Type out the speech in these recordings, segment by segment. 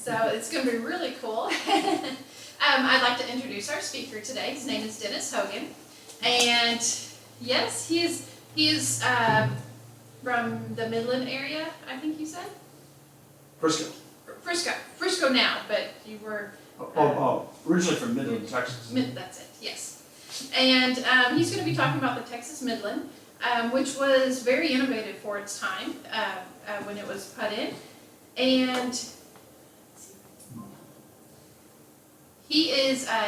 So it's going to be really cool. I'd like to introduce our speaker today. His name is Dennis Hogan. And yes, he is from the Midland area, I think you said? Frisco. Frisco now, but you were... Originally from Midland, Texas. That's it, yes. And he's going to be talking about the Texas Midland, which was very innovative for its time when it was put in. And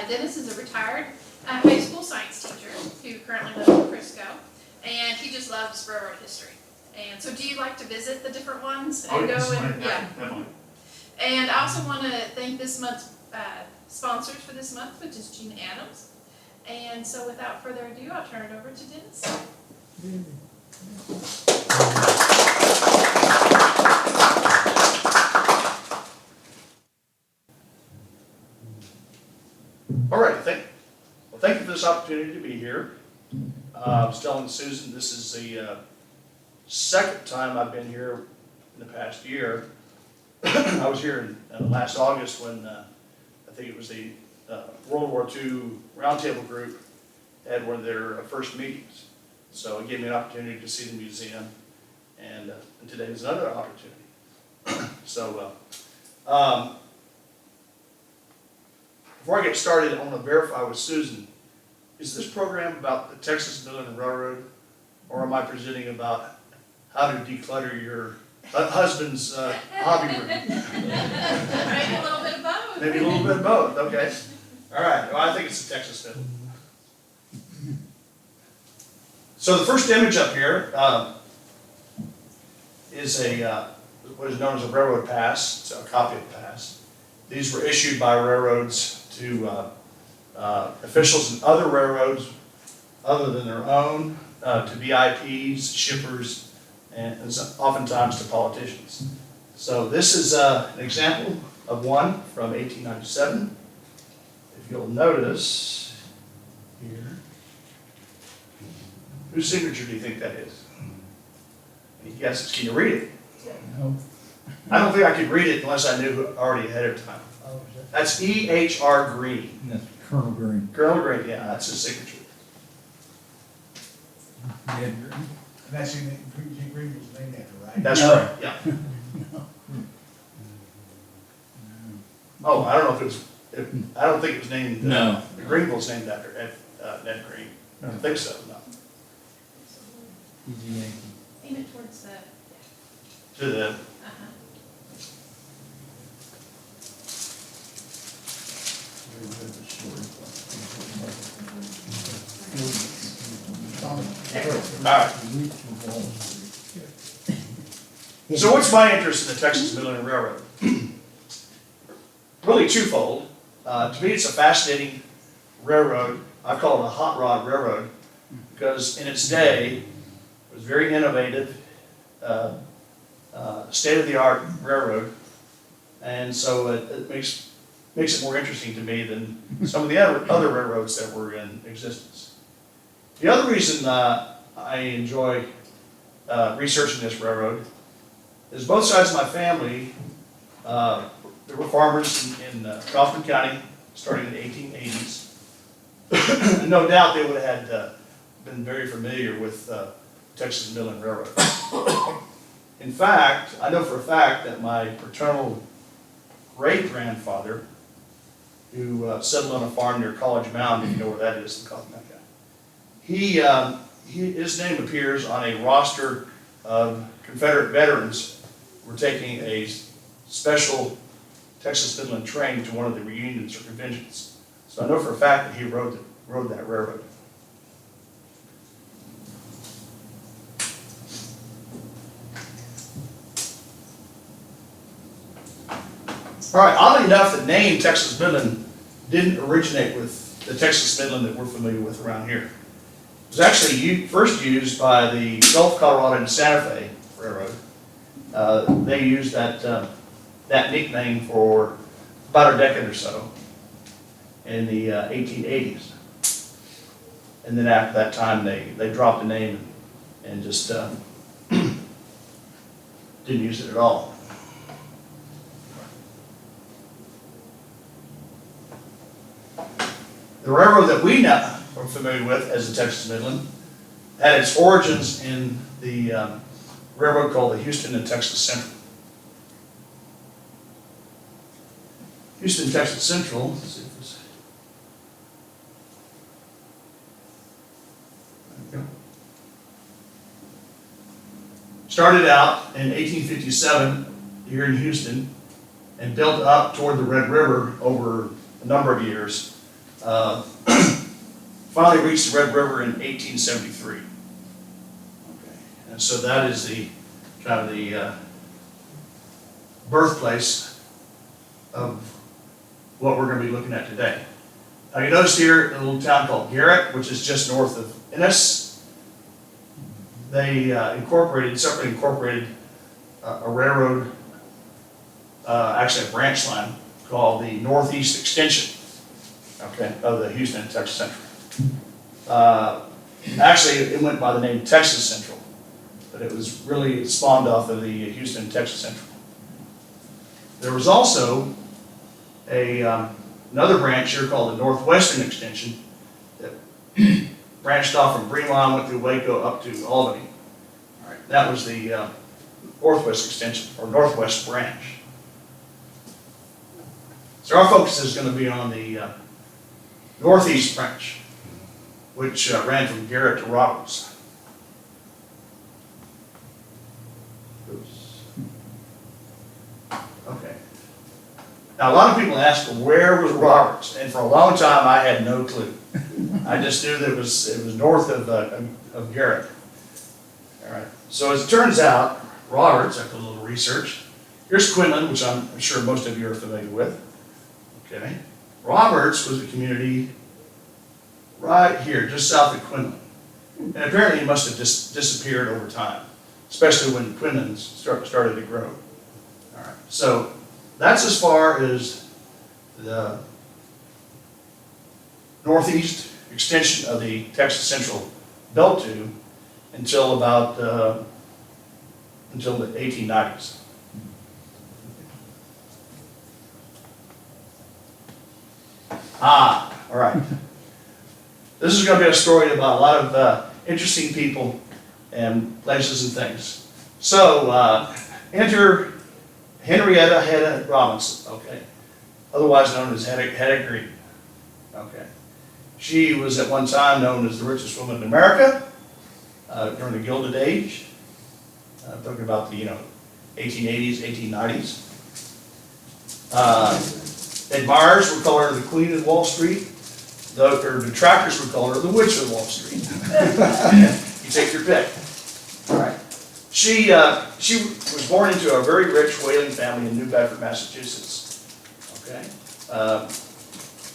Dennis is a retired high school science teacher who currently lives in Frisco, and he just loves railroad history. And so do you like to visit the different ones? And Definitely. And I also want to thank this month's sponsors for this month, which is Gene Adams. And so without further ado, I'll turn it over to Dennis. All right, thank you for this opportunity to be here. I was telling Susan, this is the second time I've been here in the past year. I was here in last August when I think it was the World War II Roundtable Group had one of their first meetings. So it gave me an opportunity to see the museum, and today is another opportunity. So before I get started, I want to verify with Susan, is this program about the Texas Midland Railroad, or am I presenting about how to declutter your husband's hobby room? Maybe a little bit of both. Maybe a little bit of both, okay. All right, well, I think it's the Texas Midland. So the first image up here is what is known as a railroad pass. It's a copy of the pass. These were issued by railroads to officials in other railroads other than their own, to VIPs, shippers, and oftentimes to politicians. So this is an example of one from 1897. If you'll notice here, whose signature do you think that is? Any guesses? Can you read it? No. I don't think I could read it unless I knew already ahead of time. That's E.H.R. Green. That's Colonel Green. Colonel Green, yeah, that's his signature. Ned Green. And that's who Green was named after, right? That's No. right, yeah. Oh, I don't know if it was, I don't think it was named, No. Greenville's named after Ned Green. I don't think so, no. He's a Yankee. Aim it towards the... To the, Uh-huh. all right. So what's my interest in the Texas Midland Railroad? Really twofold. To me, it's a fascinating railroad. I call it a hot rod railroad because in its day, it was very innovative, state-of-the-art railroad, and so it makes it more interesting to me than some of the other railroads that were in existence. The other reason I enjoy researching this railroad is both sides of my family, there were farmers in Kaufman County starting in the 1880s. And no doubt they would have had been very familiar with Texas Midland Railroad. In fact, I know for a fact that my paternal great-grandfather, who settled on a farm near College Mound, if you know where that is in Kaufman County, his name appears on a roster of Confederate veterans who were taking a special Texas Midland train to one of the reunions or conventions. So I know for a fact that he rode that railroad. All right, oddly enough, the name Texas Midland didn't originate with the Texas Midland that we're familiar with around here. It was actually first used by the Gulf, Colorado, and Santa Fe Railroad. They used that nickname for about a decade or so in the 1880s. And then after that time, they dropped the name and just didn't use it at all. The railroad that we now are familiar with as the Texas Midland had its origins in the railroad called the Houston and Texas Central. Houston, Texas Central, let's see if this. There we go. Started out in 1857 here in Houston and built up toward the Red River over a number of years. Finally reached the Red River in 1873. Okay. And so that is the kind of the birthplace of what we're going to be looking at today. Now you notice here a little town called Garrett, which is just north of Ennis. They separately incorporated a railroad, actually a branch line called the Northeast Extension, okay, of the Houston and Texas Central. Actually, it went by the name Texas Central, but it was really spawned off of the Houston and Texas Central. There was also another branch here called the Northwestern Extension that branched off from Bremont, went through Waco up to Albany. All right, that was the Northwest Extension, or Northwest Branch. So our focus is going to be on the Northeast Branch, which ran from Garrett to Roberts. Oops. Okay. Now, a lot of people ask, where was Roberts? And for a long time, I had no clue. I just knew that it was north of Garrett. All right. So as it turns out, Roberts, after a little research, here's Quinlan, which I'm sure most of you are familiar with. Okay. Roberts was a community right here, just south of Quinlan. And apparently it must have disappeared over time, especially when Quinlan started to grow. All right. So that's as far as the northeast extension of the Texas Central Belt Tube until about until the 1890s. All right. This is going to be a story about a lot of interesting people and places and things. So enter Henrietta Hedda Robinson, okay, otherwise known as Hedda Green. Okay, she was at one time known as the richest woman in America during the Gilded Age. Talking about the 1880s, 1890s. Admirers would call her the Queen of Wall Street. Her detractors would call her the Witch of Wall Street. You take your pick. All right. She was born into a very rich whaling family in New Bedford, Massachusetts. Okay.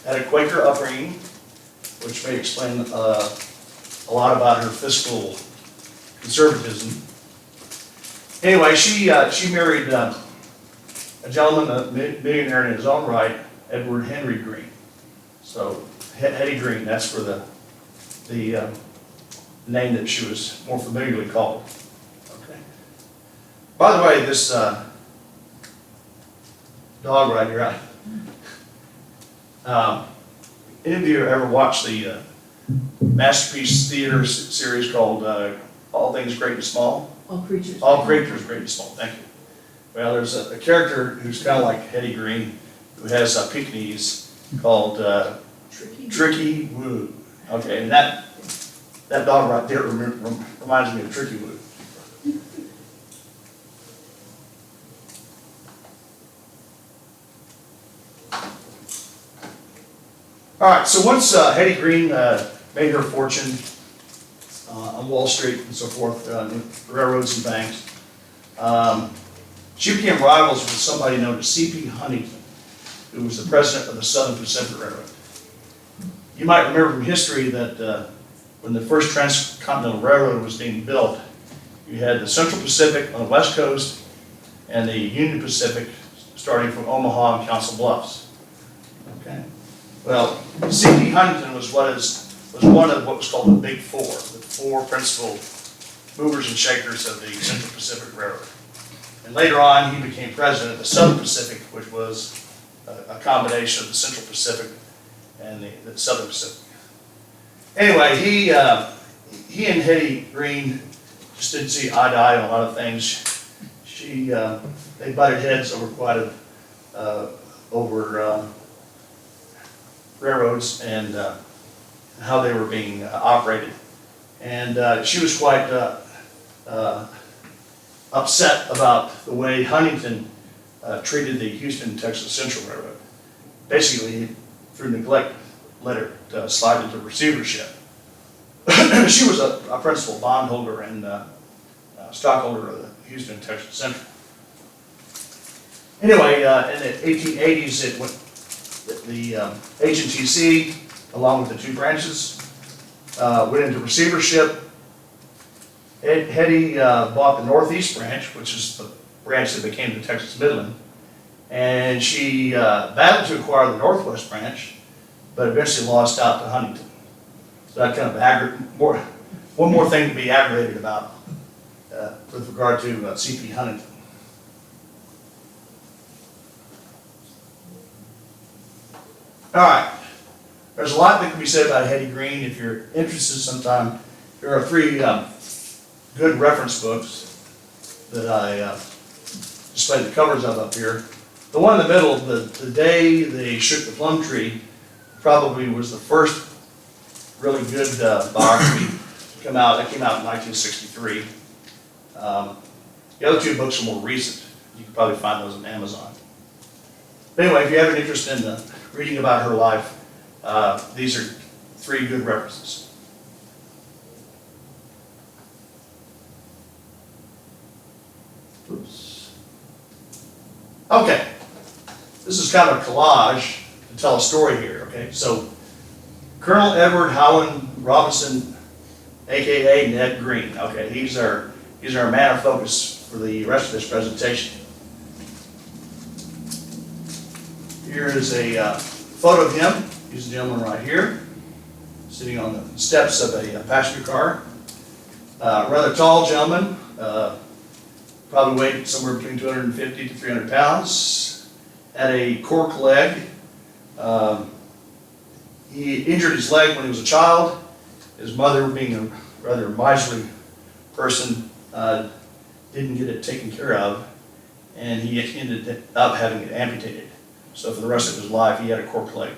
Had a Quaker upbringing, which may explain a lot about her fiscal conservatism. Anyway, she married a gentleman, a millionaire in his own right, Edward Henry Green. So Hetty Green, that's for the name that she was more familiarly called. Okay. By the way, this dog right here, any of you ever watched the Masterpiece Theater series called All Things Great and Small? All creatures. All Creatures Great and Small, thank you. Well, there's a character who's kind of like Hetty Green, who has Pekingese called Tricky Woo. Okay, and that dog right there reminds me of Tricky Woo. All right, so once Hetty Green made her fortune on Wall Street and so forth, railroads and banks, she became rivals with somebody known as C.P. Huntington, who was the president of the Southern Pacific Railroad. You might remember from history that when the first transcontinental railroad was being built, you had the Central Pacific on the west coast and the Union Pacific starting from Omaha and Council Bluffs. Okay. Well, C.P. Huntington was one of what was called the Big Four, the four principal movers and shakers of the Central Pacific Railroad. And later on, he became president of the Southern Pacific, which was a combination of the Central Pacific and the Southern Pacific. Anyway, he and Hetty Green just didn't see eye to eye on a lot of things. They butted heads over quite over railroads and how they were being operated. And she was quite upset about the way Huntington treated the Houston, Texas Central Railroad. Basically, through neglect, let it slide into receivership. She was a principal bondholder and stockholder of the Houston, Texas Central. Anyway, in the 1880s, it went, the HNTC, along with the two branches, went into receivership. Hetty bought the Northeast branch, which is the branch that became the Texas Midland, and she battled to acquire the Northwest branch, but eventually lost out to Huntington. So that kind of one more thing to be aggravated about with regard to C.P. Huntington. All right, there's a lot that can be said about Hetty Green. If you're interested sometime, there are 3 good reference books that I displayed the covers of up here. The one in the middle, the Day They Shook the Plum Tree, probably was the first really good biography to come out. That came out in 1963. The other 2 books are more recent. You can probably find those on Amazon. But anyway, if you have an interest in reading about her life, these are 3 good references. Oops. Okay, this is kind of a collage to tell a story here, okay? So, Colonel Edward Howland Robinson, aka Ned Green, okay, he's our man of focus for the rest of this presentation. Here is a photo of him. He's a gentleman right here, sitting on the steps of a passenger car. Rather tall gentleman, probably weighed somewhere between 250 to 300 pounds. Had a cork leg. He injured his leg when he was a child. His mother, being a rather miserly person, didn't get it taken care of, and he ended up having it amputated. So for the rest of his life, he had a cork leg.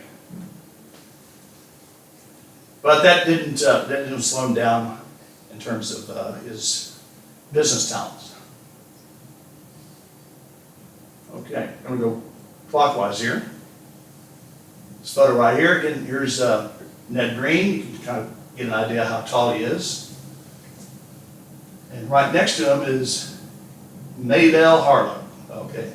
But that didn't slow him down in terms of his business talents. Okay, I'm going to go clockwise here. This photo right here, again, here's Ned Green. You can kind of get an idea how tall he is. And right next to him is Maybelle Harlow, okay,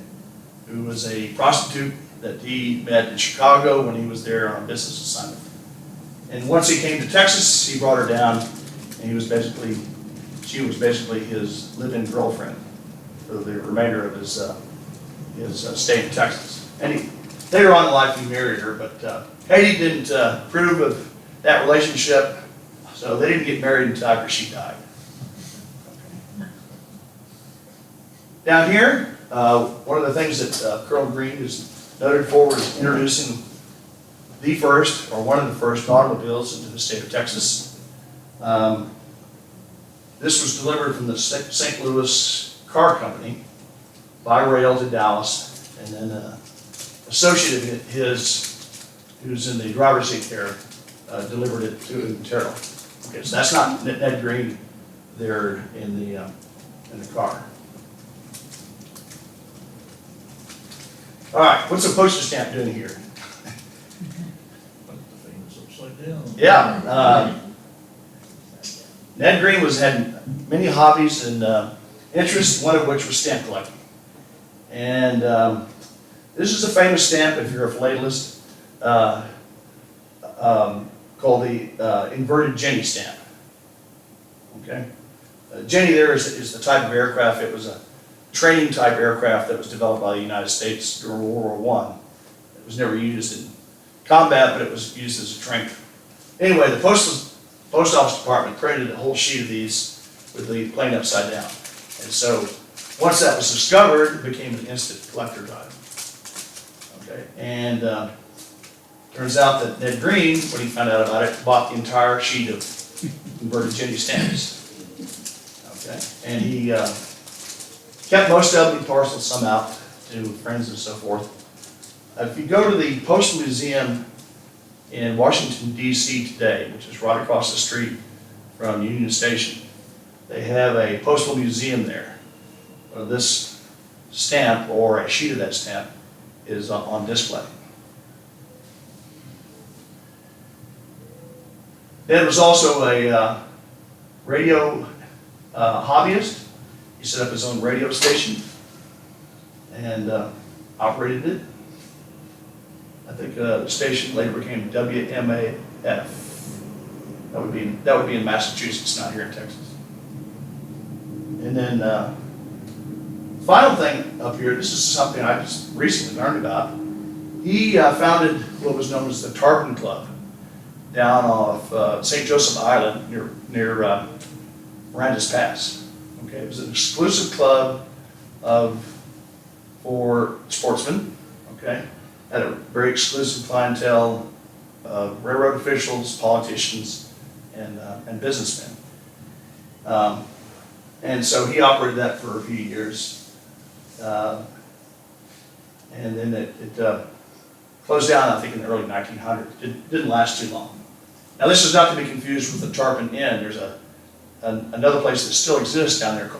who was a prostitute that he met in Chicago when he was there on a business assignment. And once he came to Texas, he brought her down, and she was basically his live-in girlfriend for the remainder of his stay in Texas. And later on in life, he married her, but Hetty didn't approve of that relationship, so they didn't get married until after she died. Okay. Down here, one of the things that Colonel Green is noted for was introducing the first, or one of the first, automobiles into the state of Texas. This was delivered from the St. Louis Car Company by rail to Dallas, and then an associate of his, who's in the driver's seat there, delivered it to him in Terrell. Okay, so that's not Ned Green there in the car. All right, what's a postage stamp doing here? Put the fingers upside down. Yeah, Ned Green had many hobbies and interests, one of which was stamp collecting. And this is a famous stamp, if you're a philatelist, called the inverted Jenny stamp. Okay, Jenny there is the type of aircraft. It was a training type aircraft that was developed by the United States during World War I. It was never used in combat, but it was used as a training. Anyway, the post office department printed a whole sheet of these with the plane upside down. And so once that was discovered, it became an instant collector's item. Okay, and Turns out that Ned Green, when he found out about it, bought the entire sheet of converted Jenny stamps. Okay, and he kept most of them, he parceled some out to friends and so forth. If you go to the Postal Museum in Washington, D.C. today, which is right across the street from Union Station, they have a postal museum there. This stamp, or a sheet of that stamp, is on display. Ned was also a radio hobbyist. He set up his own radio station and operated it. I think the station later became WMAF. That would be in Massachusetts, not here in Texas. And then final thing up here, this is something I just recently learned about. He founded what was known as the Tarpon Club down off St. Joseph Island near Miranda's Pass. Okay, it was an exclusive club for sportsmen. Okay, had a very exclusive clientele of railroad officials, politicians, and businessmen. And so he operated that for a few years. And then it closed down, I think, in the early 1900s. It didn't last too long. Now, this is not to be confused with the Tarpon Inn. There's another place that still exists down there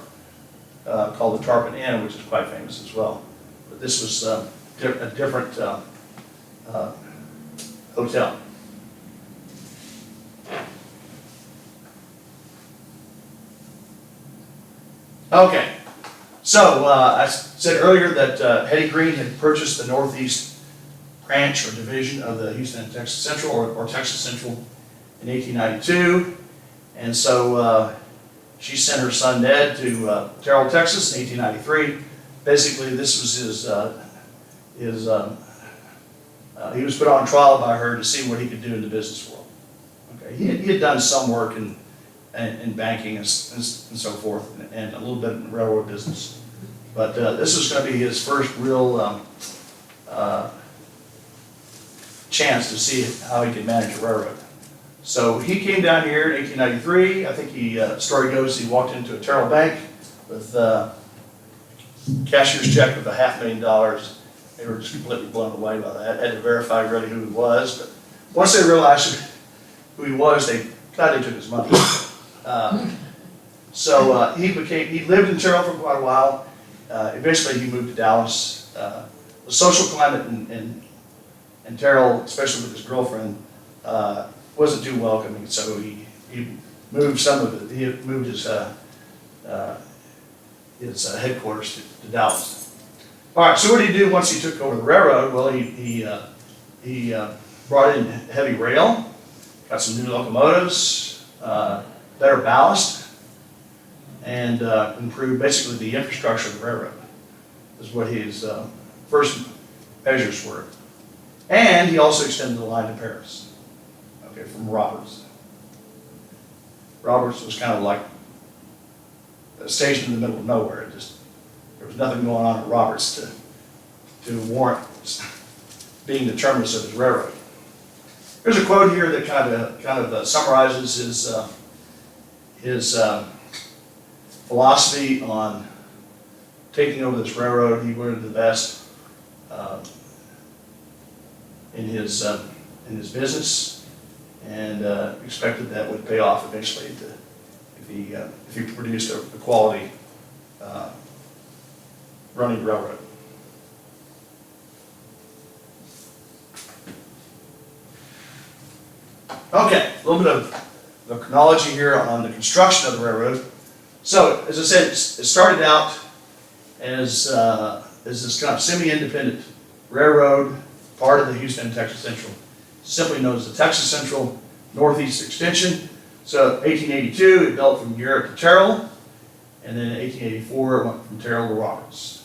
called the Tarpon Inn, which is quite famous as well. But this was a different hotel. Okay, so I said earlier that Hetty Green had purchased the Northeast branch or division of the Houston and Texas Central, or Texas Central, in 1892. And so she sent her son Ned to Terrell, Texas in 1893. Basically, this was he was put on trial by her to see what he could do in the business world. Okay, he had done some work in banking and so forth, and a little bit in the railroad business. But this was going to be his first real chance to see how he could manage a railroad. So he came down here in 1893. I think story goes, he walked into a Terrell Bank with a cashier's check of $500,000. They were just completely blown away by that. Had to verify really who he was, but once they realized who he was, they thought they took his money. So he lived in Terrell for quite a while. Eventually he moved to Dallas. The social climate in Terrell, especially with his girlfriend, wasn't too welcoming, so he moved some of it. He moved his headquarters to Dallas. All right, so what did he do once he took over the railroad? Well, he brought in heavy rail, got some new locomotives, better ballast, and improved basically the infrastructure of the railroad, is what his first measures were. And he also extended the line to Paris, okay, from Roberts. Roberts was kind of like a station in the middle of nowhere. There was nothing going on at Roberts to warrant being the terminus of his railroad. There's a quote here that kind of summarizes his philosophy on taking over this railroad. He wanted the best in his business, and expected that would pay off eventually if he produced a quality running railroad. Okay, a little bit of the chronology here on the construction of the railroad. So, as I said, it started out as this kind of semi-independent railroad, part of the Houston and Texas Central, simply known as the Texas Central Northeast Extension. So, 1882, it built from Garrett to Terrell, and then in 1884, it went from Terrell to Roberts.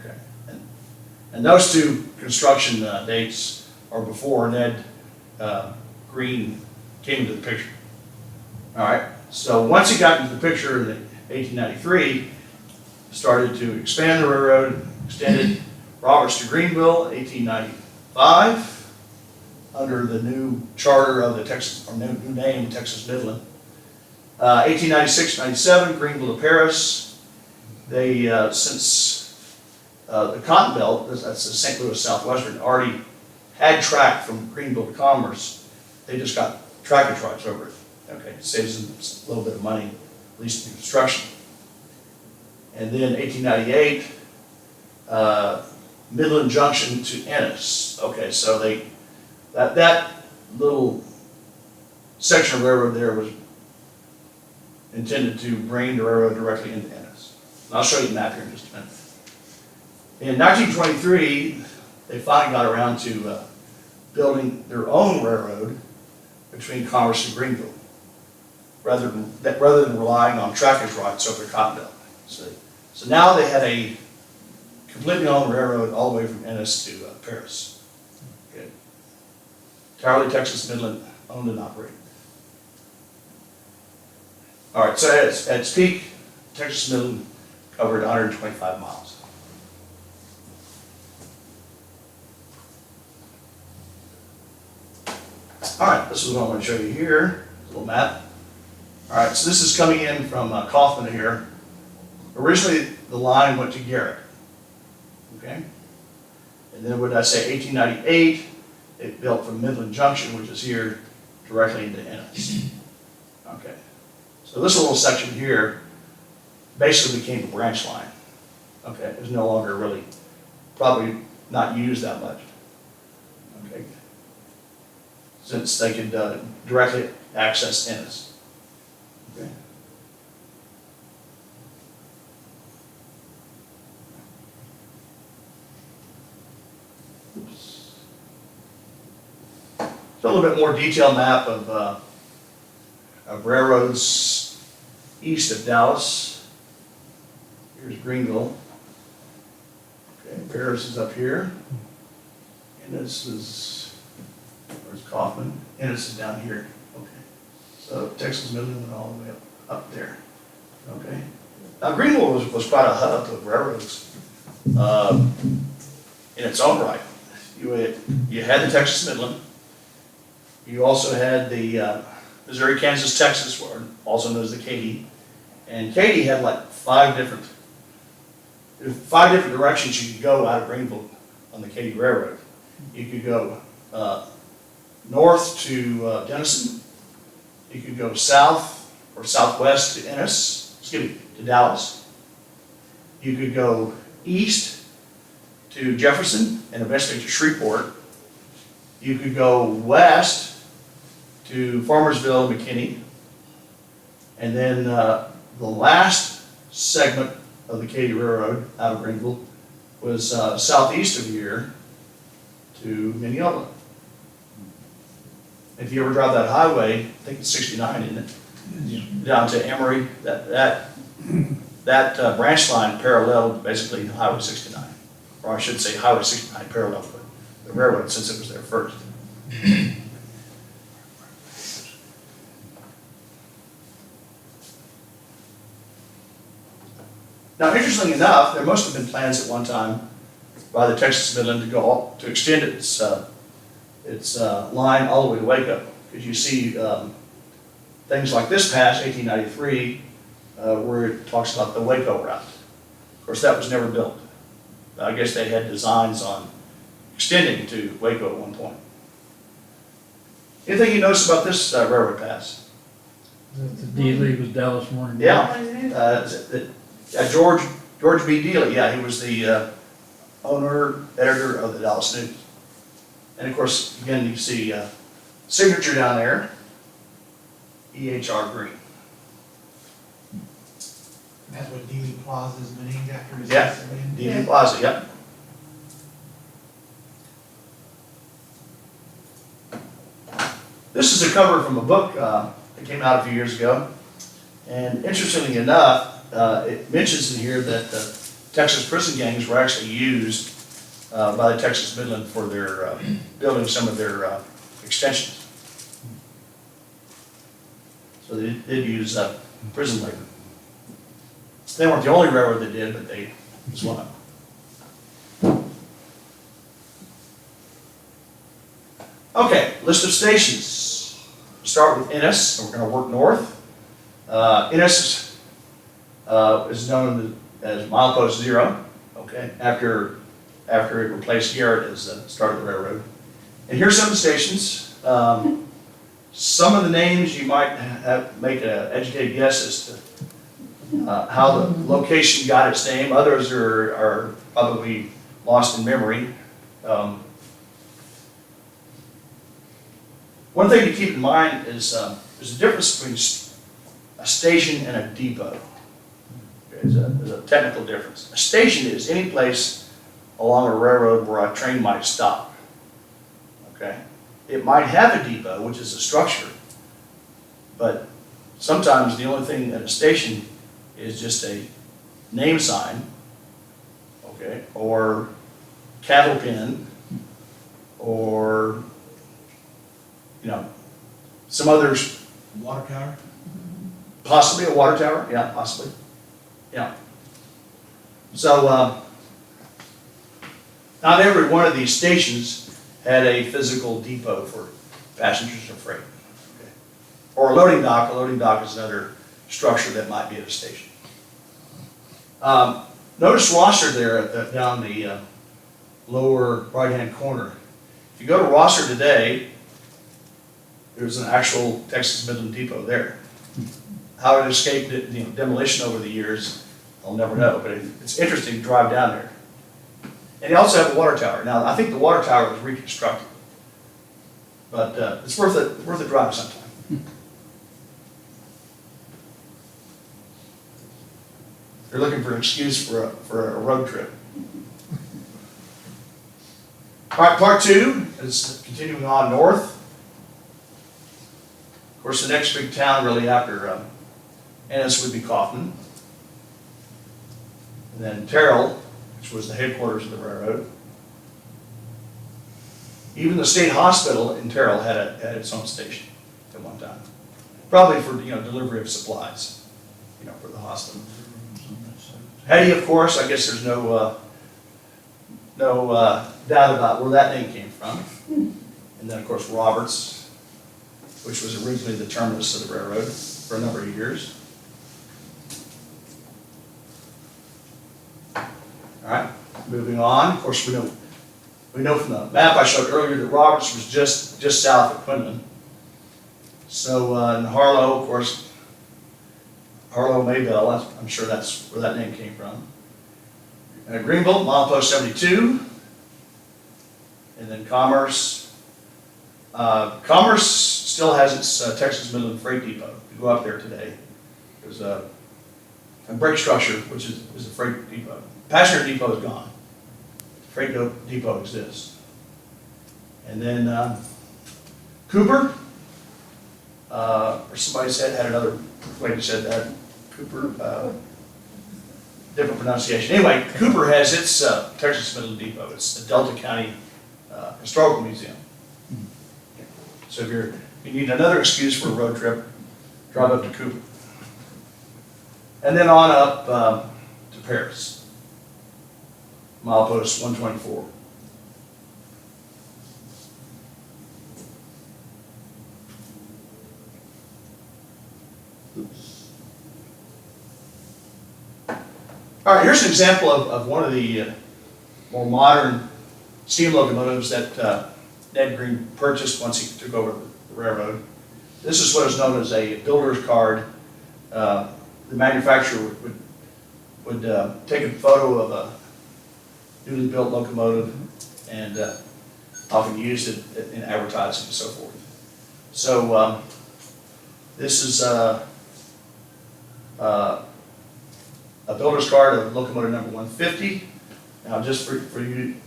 Okay, and those two construction dates are before Ned Green came into the picture. All right, so once he got into the picture in 1893, started to expand the railroad, extended Roberts to Greenville, 1895, under the new charter of the Texas, or new name, Texas Midland. 1896-97, Greenville to Paris. They, since the Cotton Belt, that's the St. Louis Southwestern, already had track from Greenville to Commerce, they just got tractor tracks over it. Okay, saves them a little bit of money, at least in construction. And then 1898, Midland Junction to Ennis. Okay, so that little section of railroad there was intended to bring the railroad directly into Ennis. And I'll show you the map here in just a minute. In 1923, they finally got around to building their own railroad between Commerce and Greenville, rather than relying on trackage rights over the Cotton Belt. So now they had a completely owned railroad all the way from Ennis to Paris. Okay. Entirely Texas Midland owned and operated. All right, so at its peak, Texas Midland covered 125 miles. All right, this is what I want to show you here, a little map. All right, so this is coming in from Kaufman here. Originally, the line went to Garrett, okay? And then what did I say, 1898, it built from Midland Junction, which is here, directly into Ennis. Okay, so this little section here basically became a branch line. Okay, it was no longer really, probably not used that much. Okay, since they could directly access Ennis. Okay. So a little bit more detailed map of railroads east of Dallas. Here's Greenville. Okay, Paris is up here. And this is, where's Kaufman? And this is down here. Okay. So Texas Midland went all the way up there. Okay. Now Greenville was quite a hub of railroads in its own right. You had the Texas Midland. You also had the Missouri, Kansas, Texas, also known as the Katy. And Katy had like five different directions you could go out of Greenville on the Katy Railroad. You could go north to Denison. You could go south or southwest to Ennis, to Dallas. You could go east to Jefferson and eventually to Shreveport. You could go west to Farmersville and McKinney. And then the last segment of the Katy Railroad out of Greenville was southeast of here to Mineola. If you ever drive that highway, I think it's 69, isn't it? Yeah. Down to Emory, that branch line paralleled basically Highway 69. Or I should say Highway 69 paralleled the railroad since it was there first. Now, interestingly enough, there must have been plans at one time by the Texas Midland to extend its line all the way to Waco, because you see things like this pass, 1893, where it talks about the Waco route. Of course, that was never built. I guess they had designs on extending to Waco at one point. Anything you notice about this railroad pass? The Dealey was Dallas Morning. Yeah. George B. Dealey, yeah, he was the owner, editor of the Dallas News. And of course, again, you see signature down there, E.H.R. Green. That's what Dealey Plaza is named after. Yeah, Dealey Plaza, yep. This is a cover from a book that came out a few years ago. And interestingly enough, it mentions in here that the Texas prison gangs were actually used by the Texas Midland for their building some of their extensions. So they did use prison labor. They weren't the only railroad that did, but they was one of them. Okay, list of stations. Start with Ennis, and we're gonna work north. Ennis is known as milepost 0, okay, after it replaced Garrett as the start of the railroad. And here's some of the stations. Some of the names you might make an educated guess as to how the location got its name. Others are probably lost in memory. One thing to keep in mind is there's a difference between a station and a depot. Okay, there's a technical difference. A station is any place along a railroad where a train might stop. Okay? It might have a depot, which is a structure, but sometimes the only thing at a station is just a name sign, okay, or cattle pen, or, you know, some others, Water tower? possibly a water tower, yeah, possibly, yeah. So, not every one of these stations had a physical depot for passengers or freight. Okay. Or a loading dock. A loading dock is another structure that might be at a station. Notice Rosser there down the lower right-hand corner. If you go to Rosser today, there's an actual Texas Midland depot there. How it escaped demolition over the years, I'll never know, but it's interesting to drive down there. And they also have a water tower. Now, I think the water tower was reconstructed, but it's worth a drive sometime. You're looking for an excuse for a road trip. All right, part 2 is continuing on north. Of course, the next big town really after Ennis would be Kaufman. And then Terrell, which was the headquarters of the railroad. Even the state hospital in Terrell had its own station at one time, probably for delivery of supplies, for the hospital. Hetty, of course, I guess there's no doubt about where that name came from. And then, of course, Roberts, which was originally the terminus of the railroad for a number of years. All right, moving on. Of course, we know from the map I showed earlier that Roberts was just south of Quinlan. So in Harlow, of course, Harlow Maybell, I'm sure that's where that name came from. Greenville, milepost 72. And then Commerce. Commerce still has its Texas Midland Freight Depot. You go up there today. There's a brake structure, which is a freight depot. Passenger depot is gone. Freight depot exists. And then Cooper, or somebody had another way to say that. Cooper, different pronunciation. Anyway, Cooper has its Texas Midland Depot. It's the Delta County Historical Museum. So if you need another excuse for a road trip, drive up to Cooper. And then on up to Paris. Milepost 124. All right, here's an example of one of the more modern steam locomotives that Ned Green purchased once he took over the railroad. This is what is known as a builder's card. The manufacturer would take a photo of a newly built locomotive and often used it in advertising and so forth. So this is a builder's card of locomotive number 150. Now, just for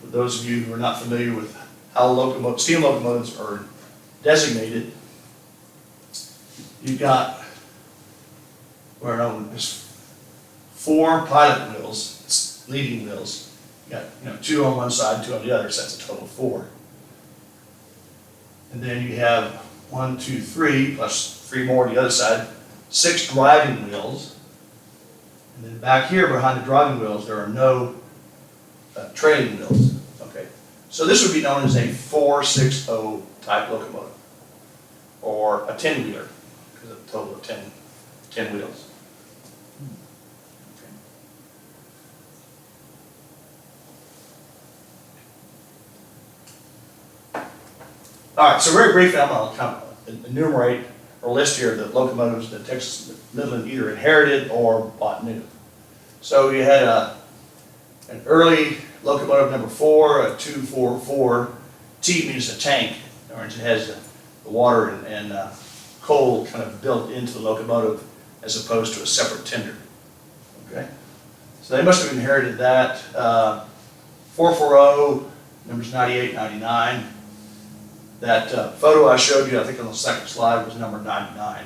those of you who are not familiar with how steam locomotives are designated, you've got what are known as 4 pilot wheels, leading wheels. You got 2 on one side, 2 on the other, so that's a total of 4. And then you have 1, 2, 3, plus 3 more on the other side, 6 driving wheels. And then back here behind the driving wheels, there are no trailing wheels. Okay, so this would be known as a 460 type locomotive, or a 10-wheeler, because it's a total of 10 wheels. All right, so very briefly, I'm going to kind of enumerate or list here the locomotives that Texas Midland either inherited or bought new. So you had an early locomotive number 4, a 244. T means a tank, in other words, it has the water and coal kind of built into the locomotive as opposed to a separate tender. Okay, so they must have inherited that. 440, numbers 98, 99. That photo I showed you, I think on the second slide, was number 99.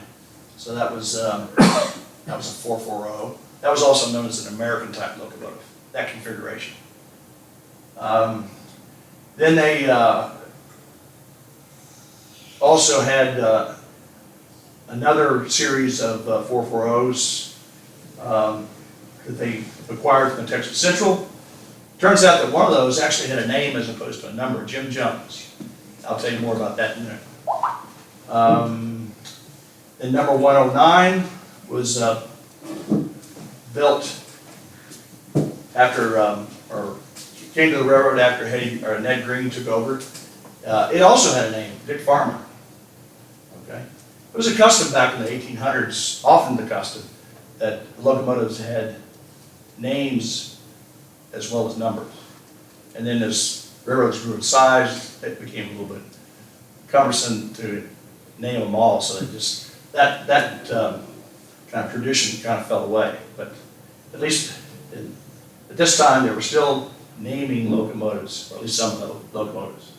So that was a 440. That was also known as an American type locomotive, that configuration. Then they also had another series of 440s that they acquired from the Texas Central. Turns out that one of those actually had a name as opposed to a number, Jim Jones. I'll tell you more about that in a minute. And number 109 was built after, or came to the railroad after Ned Green took over. It also had a name, Dick Farmer. Okay, it was a custom back in the 1800s, often the custom, that locomotives had names as well as numbers. And then as railroads grew in size, it became a little bit cumbersome to name them all, so they just, that kind of tradition kind of fell away. But at least at this time, they were still naming locomotives, or at least some of the locomotives.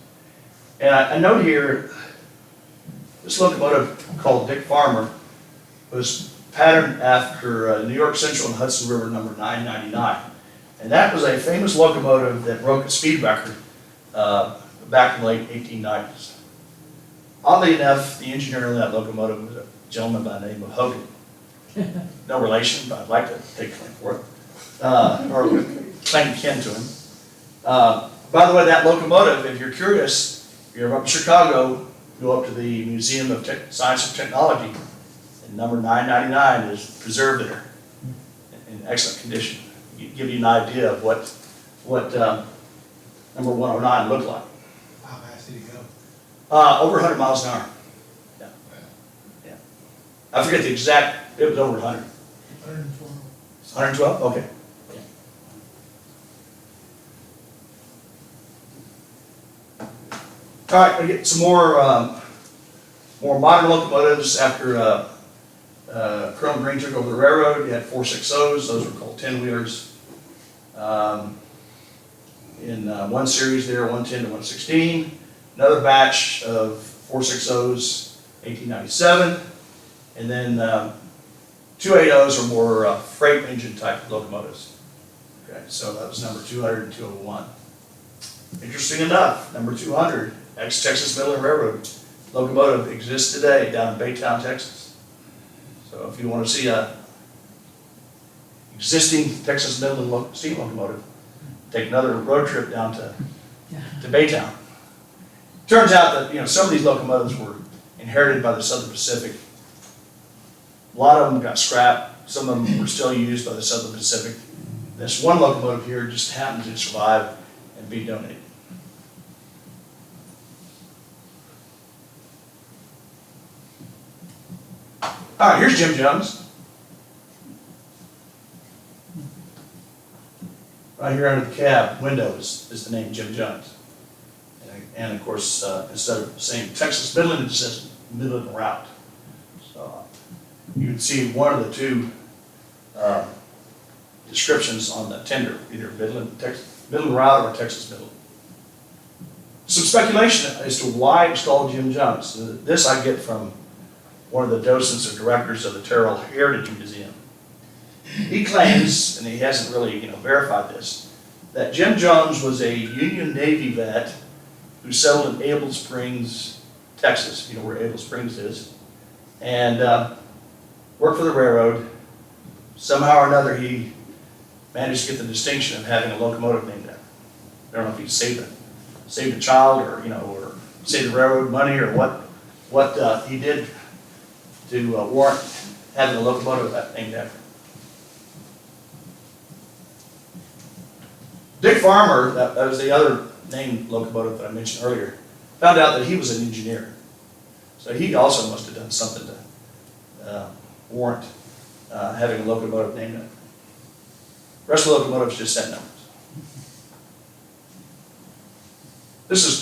And I note here, this locomotive called Dick Farmer was patterned after New York Central and Hudson River number 999. And that was a famous locomotive that broke a speed record back in the late 1890s. Oddly enough, the engineer on that locomotive was a gentleman by the name of Hogan. No relation, but I'd like to take claim for it, or claim kin to him. By the way, that locomotive, if you're curious, if you're up in Chicago, go up to the Museum of Science and Technology, and number 999 is preserved there in excellent condition. Give you an idea of what number 109 looked like. How fast did it go? Over 100 miles an hour. Yeah. Yeah. I forget the exact, it was over 100. 112. 112? Okay. All right, I get some more modern locomotives after Colonel Green took over the railroad. You had 460s; those were called 10-wheelers. In one series there, 110 to 116. Another batch of 460s, 1897, and then 280s are more freight engine type locomotives. Okay, so that was number 200 and 201. Interesting enough, number 200, ex-Texas Midland Railroad locomotive exists today down in Baytown, Texas. So if you want to see a existing Texas Midland steam locomotive, take another road trip down to Baytown. Turns out that some of these locomotives were inherited by the Southern Pacific. A lot of them got scrapped. Some of them were still used by the Southern Pacific. This one locomotive here just happened to survive and be donated. All right, here's Jim Jones. Right here under the cab window is the name Jim Jones. And of course, instead of saying Texas Midland, it says Midland Route. So you can see one of the two descriptions on the tender, either Midland Route or Texas Midland. Some speculation as to why it's called Jim Jones. This I get from one of the docents or directors of the Terrell Heritage Museum. He claims, and he hasn't really verified this, that Jim Jones was a Union Navy vet who settled in Able Springs, Texas, you know where Able Springs is, and worked for the railroad. Somehow or another he managed to get the distinction of having a locomotive named after him. I don't know if he saved a child or say the railroad money or what he did to warrant having a locomotive named after him. Dick Farmer, that was the other named locomotive that I mentioned earlier, found out that he was an engineer. So he also must have done something to warrant having a locomotive named after him. The rest of the locomotives just set numbers. This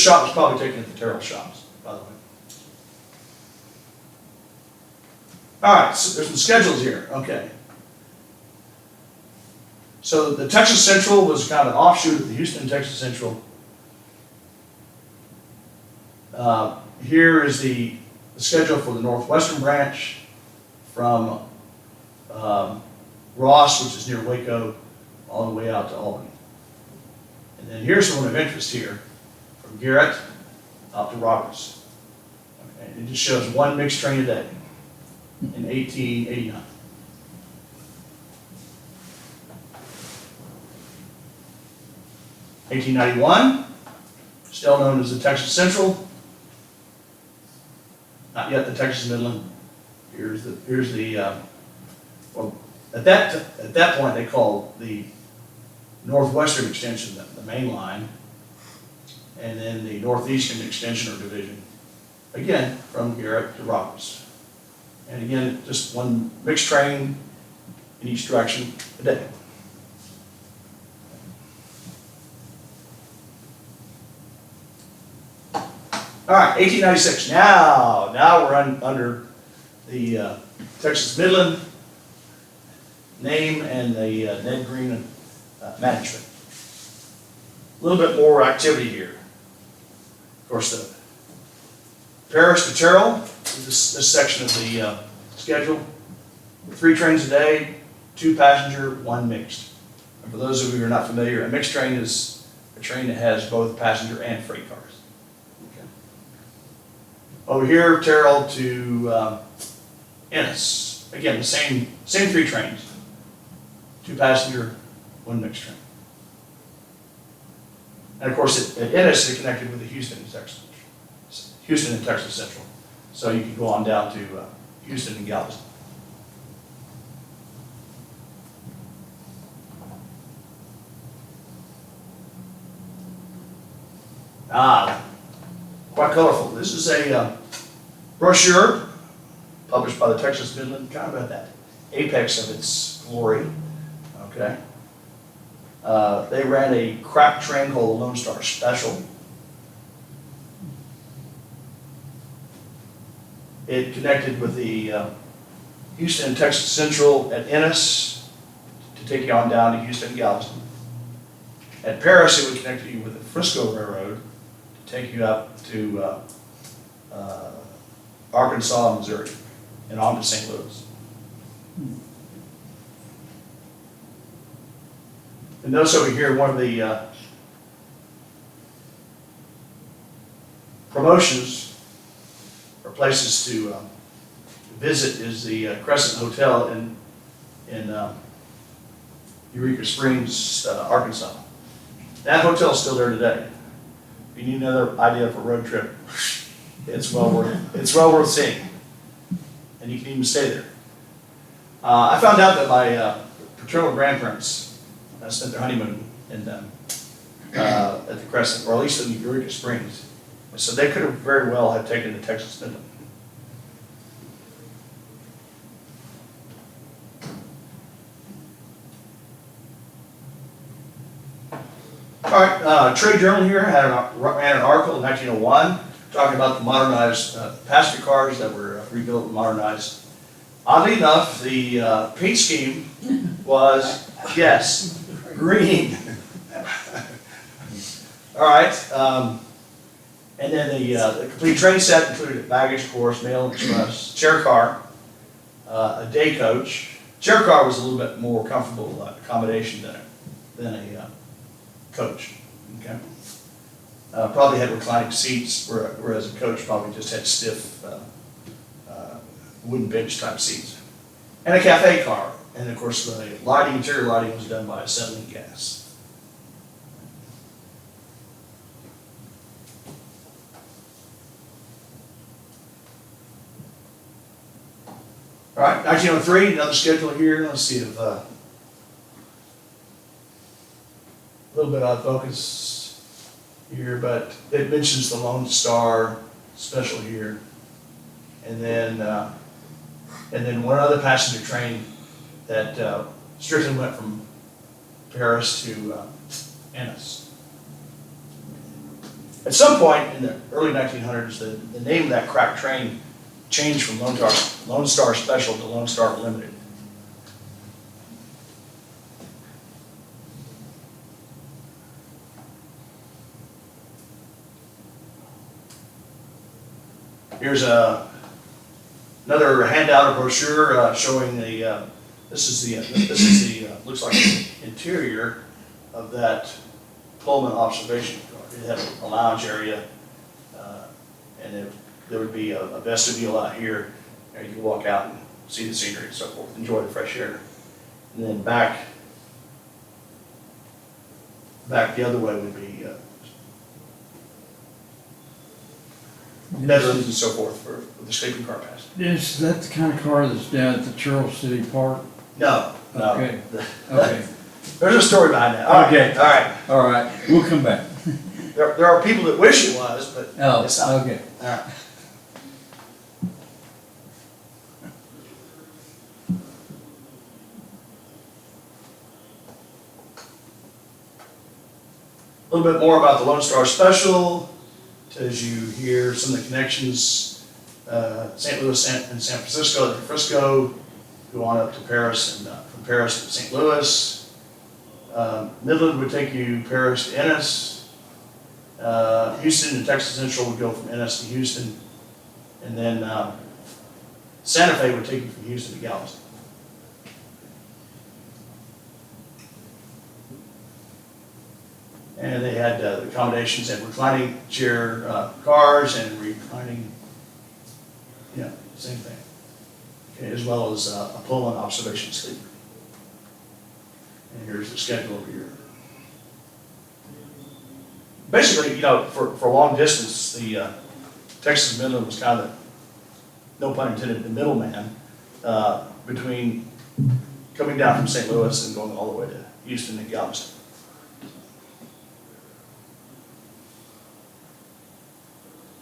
shot was probably taken at the Terrell shops, by the way. All right, so there's some schedules here. Okay. So the Texas Central was kind of an offshoot of the Houston Texas Central. Here is the schedule for the Northwestern branch from Ross, which is near Waco, all the way out to Albany. And then here's one of interest here, from Garrett out to Roberts. Okay, it just shows one mixed train a day in 1889. (1891), still known as the Texas Central, not yet the Texas Midland. Here's the well, at that point they called the Northwestern extension the main line, and then the Northeastern extension or division, again from Garrett to Roberts. And again, just one mixed train in each direction a day. All right, 1896. Now we're under the Texas Midland name and the Ned Green management. A little bit more activity here. Of course, the Paris to Terrell, this section of the schedule. 3 trains a day, 2 passenger, 1 mixed. And for those of you who are not familiar, a mixed train is a train that has both passenger and freight cars. Okay. Over here, Terrell to Ennis. Again, the same 3 trains. 2 passenger, 1 mixed train. And of course, at Ennis, it connected with the Houston and Texas Central. So you can go on down to Houston and Galveston. Quite colorful. This is a brochure published by the Texas Midland, kind of at that apex of its glory. Okay. They ran a crack train called the Lone Star Special. It connected with the Houston and Texas Central at Ennis to take you on down to Houston and Galveston. At Paris, it would connect you with the Frisco Railroad to take you up to Arkansas, Missouri, and on to St. Louis. And notice over here, one of the promotions or places to visit is the Crescent Hotel in Eureka Springs, Arkansas. That hotel's still there today. If you need another idea for a road trip, it's well worth seeing, and you can even stay there. I found out that my paternal grandparents spent their honeymoon in at the Crescent, or at least in Eureka Springs. So they could have very well have taken the Texas Midland. All right, Trade Journal here ran an article in 1901 talking about the modernized passenger cars that were rebuilt and modernized. Oddly enough, the paint scheme was, yes, green. All right, and then the complete train set included baggage, course, mail and express, chair car, a day coach. Chair car was a little bit more comfortable accommodation than a coach. Okay, probably had reclining seats, whereas a coach probably just had stiff wooden bench type seats, and a cafe car. And of course, the lighting, interior lighting, was done by acetylene gas. All right, 1903, another schedule here. Let's see if a little bit out of focus here, but it mentions the Lone Star Special here, and then one other passenger train that strictly went from Paris to Ennis. At some point in the early 1900s, the name of that crack train changed from Lone Star Special to Lone Star Limited. Here's another handout, a brochure showing the. This is the looks like the interior of that Pullman observation car. It had a lounge area, and there would be a vestibule out here. You can walk out and see the scenery and so forth, enjoy the fresh air. And then back the other way would be bedrooms and so forth for the sleeping car pass. Is that the kind of car that's down at the Charles City Park? No. Okay. Okay. There's a story behind that. All right. Okay. All right. All right, we'll come back. There are people that wish it was, but Oh, it's not. okay. All right. A little bit more about the Lone Star Special. Tells you here some of the connections, St. Louis and San Francisco, to Frisco, go on up to Paris, and from Paris to St. Louis. Midland would take you Paris to Ennis. Houston and Texas Central would go from Ennis to Houston. And then Santa Fe would take you from Houston to Galveston. And they had accommodations and reclining chair cars and reclining, same thing. Okay, as well as a Pullman observation sleeper. And here's the schedule over here. Basically, for long distance, the Texas Midland was kind of, no pun intended, the middleman between coming down from St. Louis and going all the way to Houston and Galveston.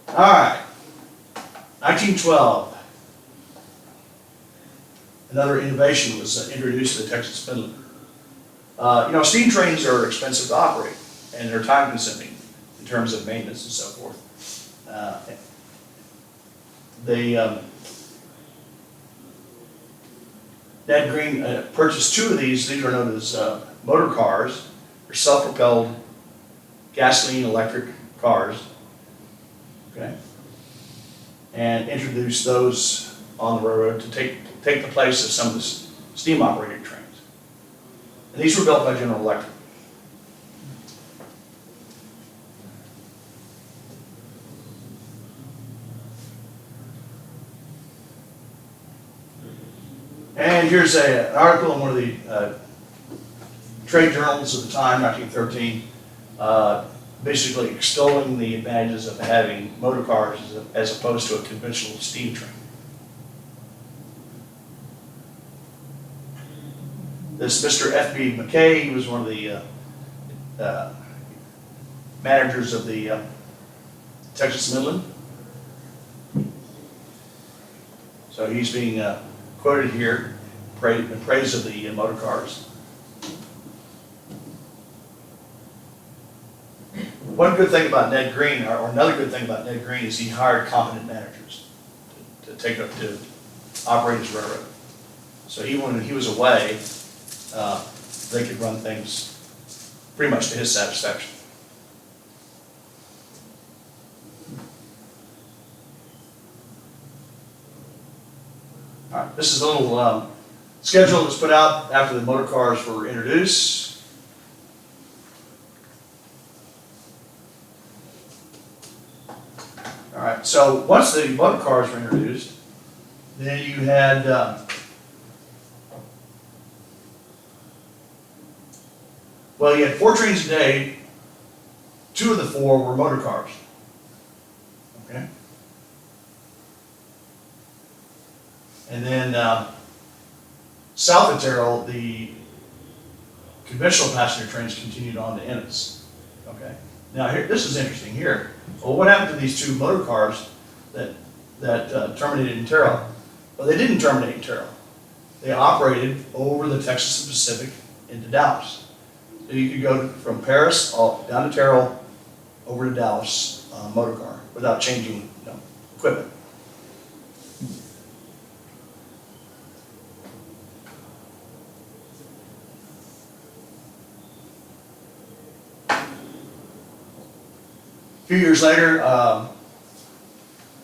All right, 1912. Another innovation was introduced to the Texas Midland. Steam trains are expensive to operate, and they're time consuming in terms of maintenance and so forth. Ned Green purchased two of these. These are known as motor cars. They're self-propelled, gasoline electric cars. Okay, and introduced those on the railroad to take the place of some of the steam-operated trains. And these were built by General Electric. And here's an article in one of the trade journals of the time, 1913, basically extolling the advantages of having motor cars as opposed to a conventional steam train. This Mr. F.B. McKay, he was one of the managers of the Texas Midland. So he's being quoted here in praise of the motor cars. One good thing about Ned Green, or another good thing about Ned Green, is he hired competent managers to take up to operate his railroad. So even when he was away, they could run things pretty much to his satisfaction. All right, this is a little schedule that was put out after the motor cars were introduced. All right, so once the motor cars were introduced, then you had you had 4 trains a day. 2 of the 4 were motor cars. Okay. And then south of Terrell, the conventional passenger trains continued on to Ennis. Okay. Now here, this is interesting here. Well, what happened to these two motor cars that terminated in Terrell? Well, they didn't terminate in Terrell. They operated over the Texas Pacific into Dallas. So you could go from Paris all down to Terrell, over to Dallas, motor car, without changing, equipment. A few years later,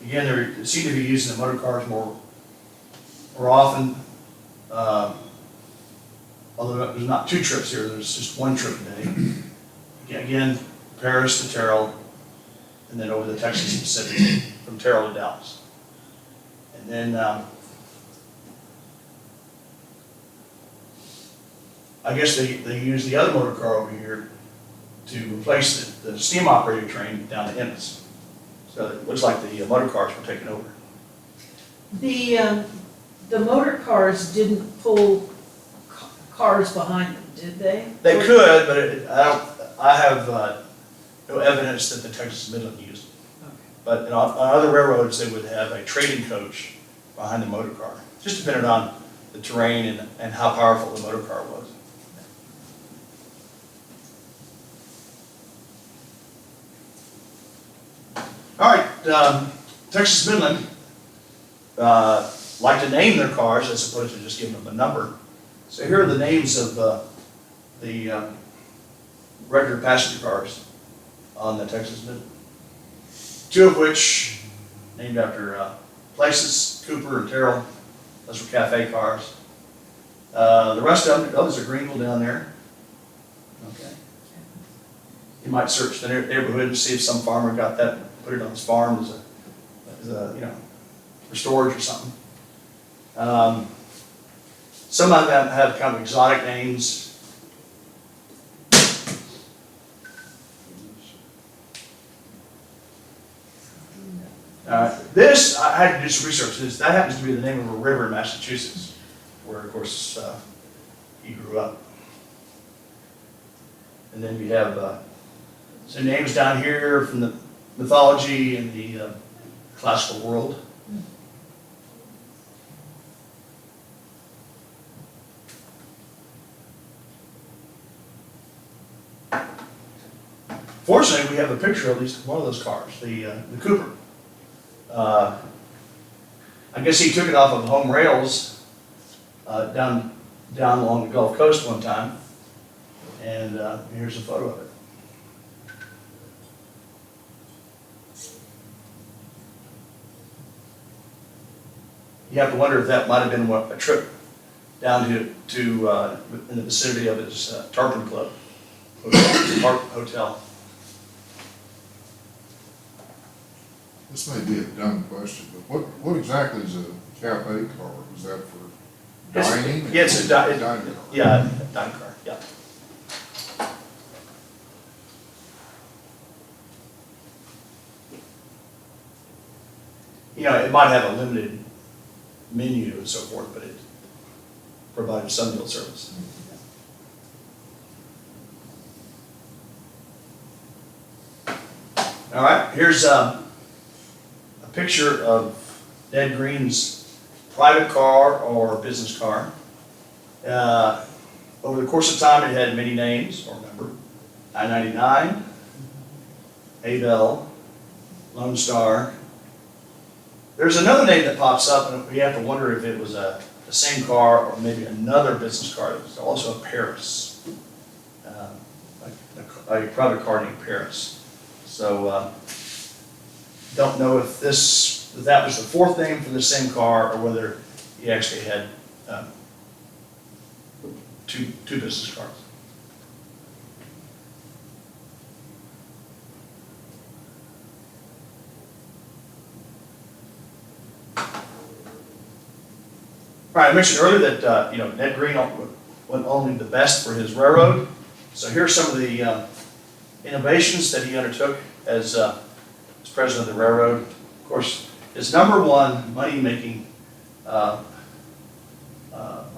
again, they seem to be using the motor cars more often. Although there's not two trips here, there's just one trip a day. Again, Paris to Terrell, and then over the Texas Pacific from Terrell to Dallas. And then I guess they use the other motor car over here to replace the steam operated train down to Ennis. So it looks like the motor cars were taken over. The motor cars didn't pull cars behind them, did they? They could, but I have no evidence that the Texas Midland used it. Okay. But on other railroads, they would have a trading coach behind the motor car. Just depended on the terrain and how powerful the motor car was. All right, Texas Midland like to name their cars as opposed to just giving them a number. So here are the names of the regular passenger cars on the Texas Midland. Two of which named after places, Cooper and Terrell. Those were cafe cars. The rest of them, there's a Greenville down there. Okay. You might search the neighborhood and see if some farmer got that, put it on his farm as a for storage or something. Some of them have kind of exotic names. This, I had to do some research. That happens to be the name of a river in Massachusetts, where, of course, he grew up. And then we have some names down here from the mythology and the classical world. Fortunately, we have a picture of at least one of those cars, the Cooper. I guess he took it off of home rails down along the Gulf Coast one time, and here's a photo of it. You have to wonder if that might have been a trip down to in the vicinity of his Tarpon Club hotel. This may be a dumb question, but what exactly is a cafe car? Is that for dining? Yeah, it's a dining car. Yeah, dining car, yeah. It might have a limited menu and so forth, but it provided some meal service. All right, here's a picture of Ned Green's private car or business car. Over the course of time, it had many names, or remember, I-99, Abel, Lone Star. There's another name that pops up, and we have to wonder if it was the same car or maybe another business car. It was also a Paris, a private car named Paris. So don't know if that was the fourth name for the same car or whether he actually had two business cars. All right, I mentioned earlier that Ned Green wasn't only the best for his railroad. So here's some of the innovations that he undertook as president of the railroad. Of course, his number one money-making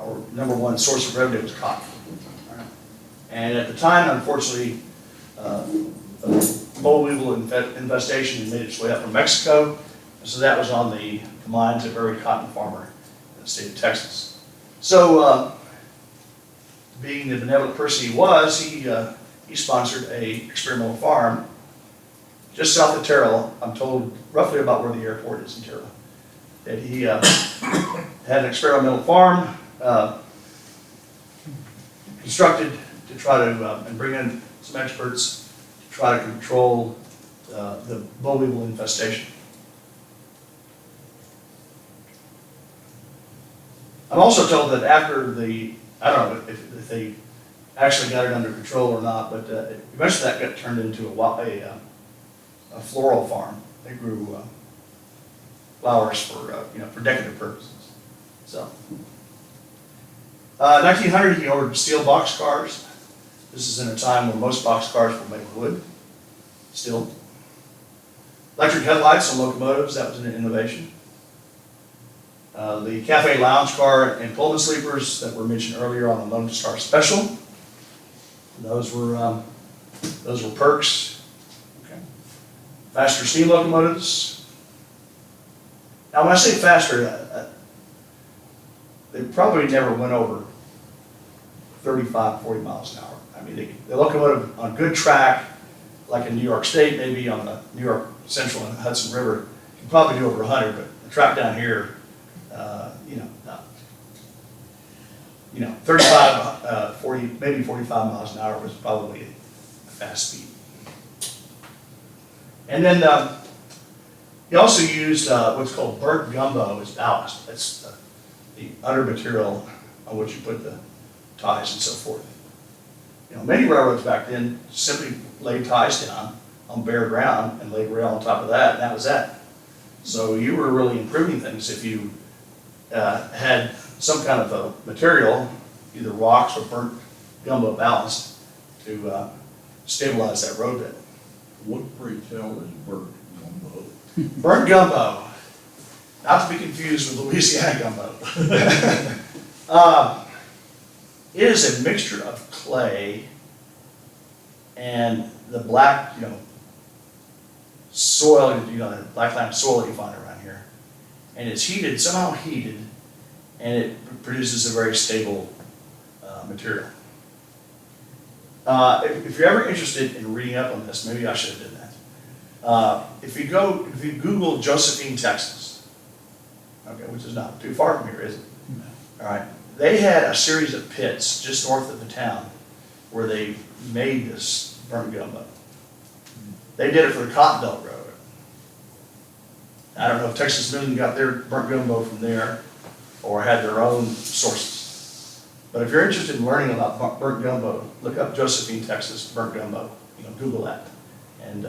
our number one source of revenue was cotton. And at the time, unfortunately, boll weevil infestation had made its way up from Mexico, and so that was on the minds of every cotton farmer in the state of Texas. So, being the benevolent person he was, he sponsored a experimental farm just south of Terrell. I'm told roughly about where the airport is in Terrell. That he had an experimental farm constructed to try to, and bring in some experts to try to control the boll weevil infestation. I'm also told that after I don't know if they actually got it under control or not, but eventually that got turned into a floral farm. They grew flowers for decorative purposes. So, 1900, he ordered steel boxcars. This is in a time when most boxcars were made of wood, still. Electric headlights on locomotives, that was an innovation. The cafe lounge car and Pullman sleepers that were mentioned earlier on the Lone Star Special. Those were perks. Okay. Faster steam locomotives. Now, when I say faster, they probably never went over 35, 40 miles an hour. I mean, the locomotive on good track, like in New York State, maybe on the New York Central and Hudson River, can probably do over 100, but the track down here, 35, 40, maybe 45 miles an hour was probably a fast speed. And then he also used what's called burnt gumbo as ballast. That's the under material on which you put the ties and so forth. Many railroads back then simply laid ties down on bare ground and laid rail on top of that, and that was that. So you were really improving things if you had some kind of a material, either rocks or burnt gumbo ballast, to stabilize that roadbed. What pray tell is burnt gumbo? Burnt gumbo, not to be confused with Louisiana gumbo. It is a mixture of clay and the black, soil, the black lime soil that you find around here. And it's heated, somehow heated, and it produces a very stable material. If you're ever interested in reading up on this, maybe I should have done that. If you Google Josephine, Texas, okay, which is not too far from here, is it? No. All right. They had a series of pits just north of the town where they made this burnt gumbo. They did it for the Cotton Belt Railroad. I don't know if Texas Midland got their burnt gumbo from there or had their own sources. But if you're interested in learning about burnt gumbo, look up Josephine, Texas, burnt gumbo. Google that, and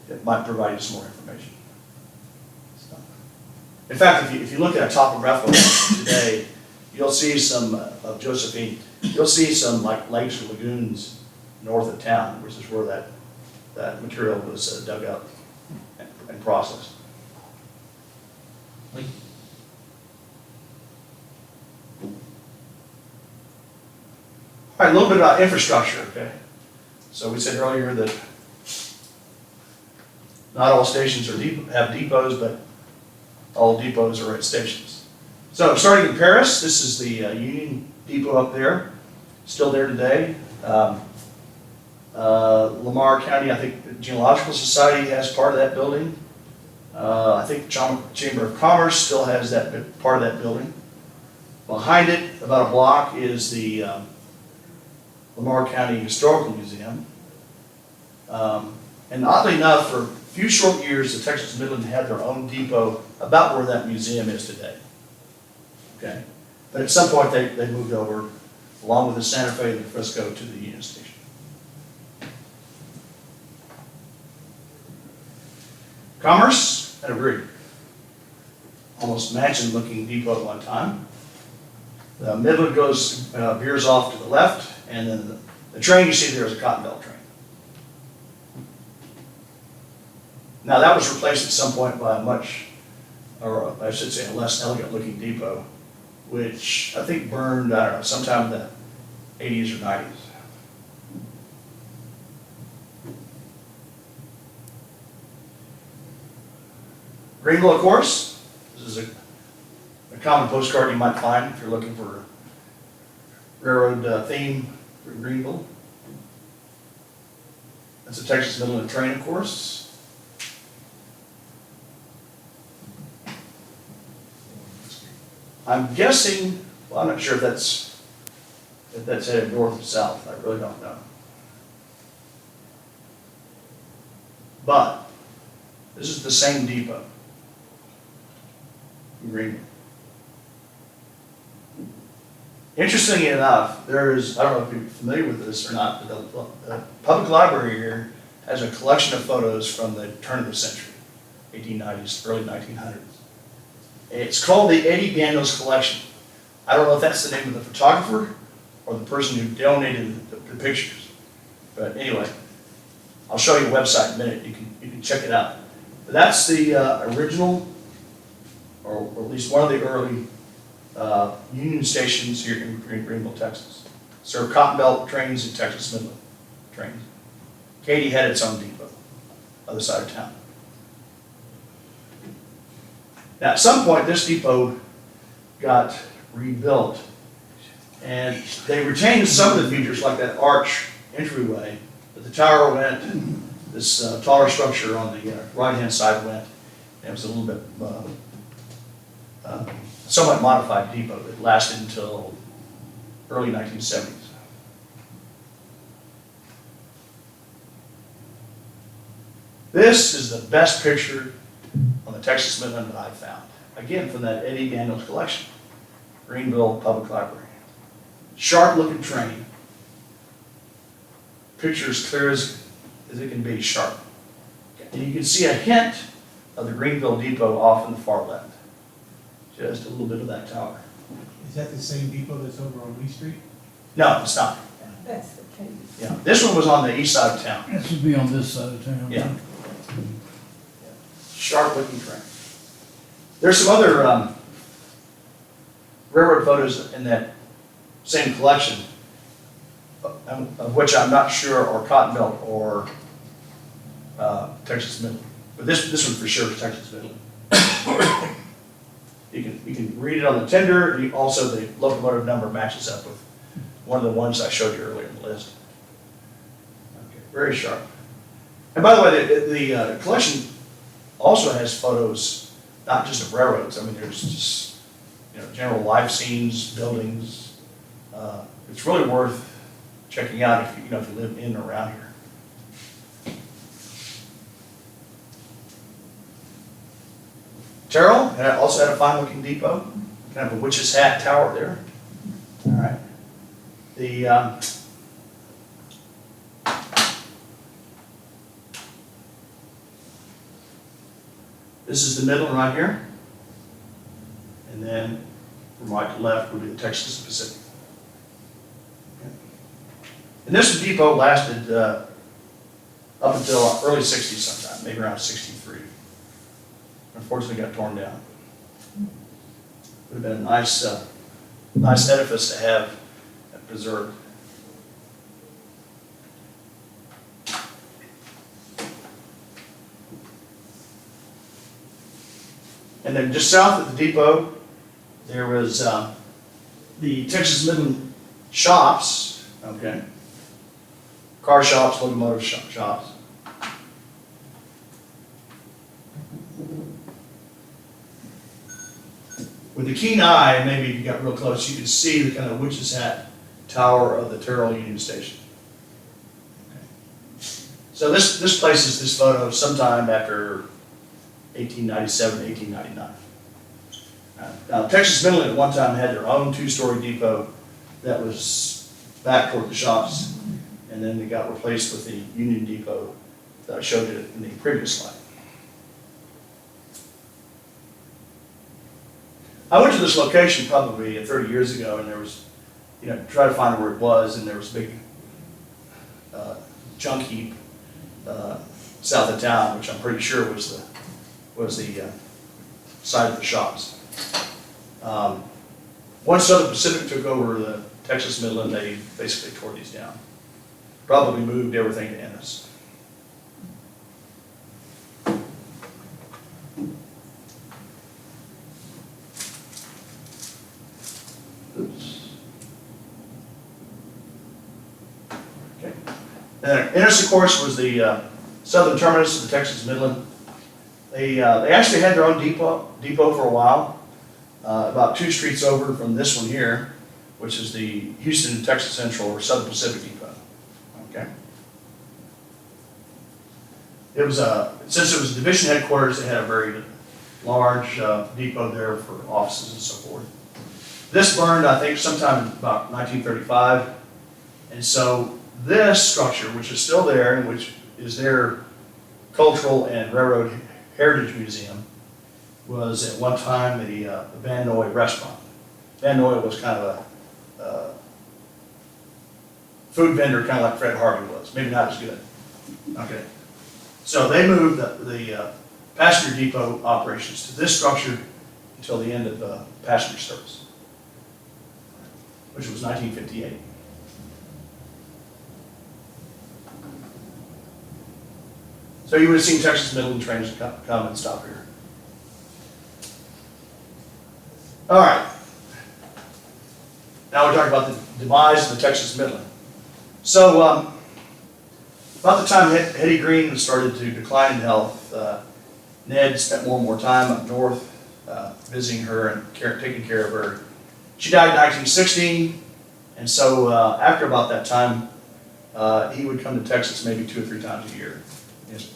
it might provide you some more information. So, in fact, if you look at a topographical map today, you'll see some of Josephine. You'll see some like lakes or lagoons north of town, which is where that material was dug up and processed. All right, a little bit about infrastructure, okay? So we said earlier that not all stations have depots, but all depots are at stations. So starting in Paris, this is the Union Depot up there, still there today. Lamar County, I think the Geological Society has part of that building. I think Chamber of Commerce still has that part of that building. Behind it, about a block, is the Lamar County Historical Museum. And oddly enough, for a few short years, the Texas Midland had their own depot about where that museum is today. Okay, but at some point they moved over, along with the Santa Fe and the Frisco, to the Union Station. Commerce had a very almost mansion-looking depot at one time. The Midland veers off to the left, and then the train you see there is a Cotton Belt train. Now that was replaced at some point by a less elegant-looking depot which I think burned, I don't know, sometime in the 80s or 90s. Greenville, of course, this is a common postcard you might find if you're looking for a railroad theme for Greenville. That's a Texas Midland train, of course. I'm guessing, well, I'm not sure if that's headed north or south. I really don't know. But this is the same depot in Greenville. Interestingly enough, there is, I don't know if you're familiar with this or not, but the public library here has a collection of photos from the turn of the century, 1890s, early 1900s. It's called the Eddie Daniels Collection. I don't know if that's the name of the photographer or the person who donated the pictures. But anyway, I'll show you a website in a minute. You can check it out. But that's the original, or at least one of the early Union stations here in Greenville, Texas. Served Cotton Belt trains and Texas Midland trains. Katy had its own depot, other side of town. Now, at some point, this depot got rebuilt, and they retained some of the features, like that arch entryway, but the tower went, this taller structure on the right-hand side went, and it was a little bit somewhat modified depot that lasted until early 1970s. This is the best picture on the Texas Midland that I found. Again, from that Eddie Daniels collection, Greenville Public Library. Sharp looking train. Picture as clear as it can be, sharp. And you can see a hint of the Greenville depot off in the far left. Just a little bit of that tower. Is that the same depot that's over on Lee Street? No, it's not. That's the case. Yeah, this one was on the east side of town. This would be on this side of town. Yeah. Sharp looking train. There's some other railroad photos in that same collection, of which I'm not sure are Cotton Belt or Texas Midland. But this one for sure is Texas Midland. You can read it on the tender. Also, the locomotive number matches up with one of the ones I showed you earlier in the list. Okay, very sharp. And by the way, the collection also has photos, not just of railroads. I mean, there's just general life scenes, buildings. It's really worth checking out if you live in or around here. Terrell also had a fine looking depot, kind of a witch's hat tower there. All right. This is the Midland right here. And then from right to left would be the Texas Pacific. Okay. And this depot lasted up until early 60s sometime, maybe around 63. Unfortunately got torn down. Would have been a nice edifice to have preserved. And then just south of the depot, there was the Texas Midland shops, okay? Car shops, locomotive shops. With the keen eye, maybe if you got real close, you could see the kind of witch's hat tower of the Terrell Union Station. Okay. So this places this photo sometime after 1897, 1899. Now, Texas Midland at one time had their own two-story depot that was back toward the shops, and then they got replaced with the Union Depot that I showed you in the previous slide. I went to this location probably 30 years ago, and there was, try to find where it was, and there was a big junk heap south of town, which I'm pretty sure was the site of the shops. Once Southern Pacific took over the Texas Midland, they basically tore these down. Probably moved everything to Ennis. Oops. Okay. Ennis, of course, was the southern terminus of the Texas Midland. They actually had their own depot for a while, about 2 streets over from this one here, which is the Houston, Texas Central, or Southern Pacific Depot. Okay. It was since it was division headquarters, they had a very large depot there for offices and so forth. This burned, I think, sometime in about 1935, and so this structure, which is still there, and which is their cultural and railroad heritage museum, was at one time the Van Noy restaurant. Van Noy was kind of a food vendor, kind of like Fred Harvey was, maybe not as good. Okay, so they moved the passenger depot operations to this structure until the end of passenger service, which was 1958. So you would have seen Texas Midland trains come and stop here. All right. Now we're talking about the demise of the Texas Midland. So about the time Hetty Green started to decline in health, Ned spent more and more time up north visiting her and taking care of her. She died in 1960, and so after about that time, he would come to Texas maybe 2 or 3 times a year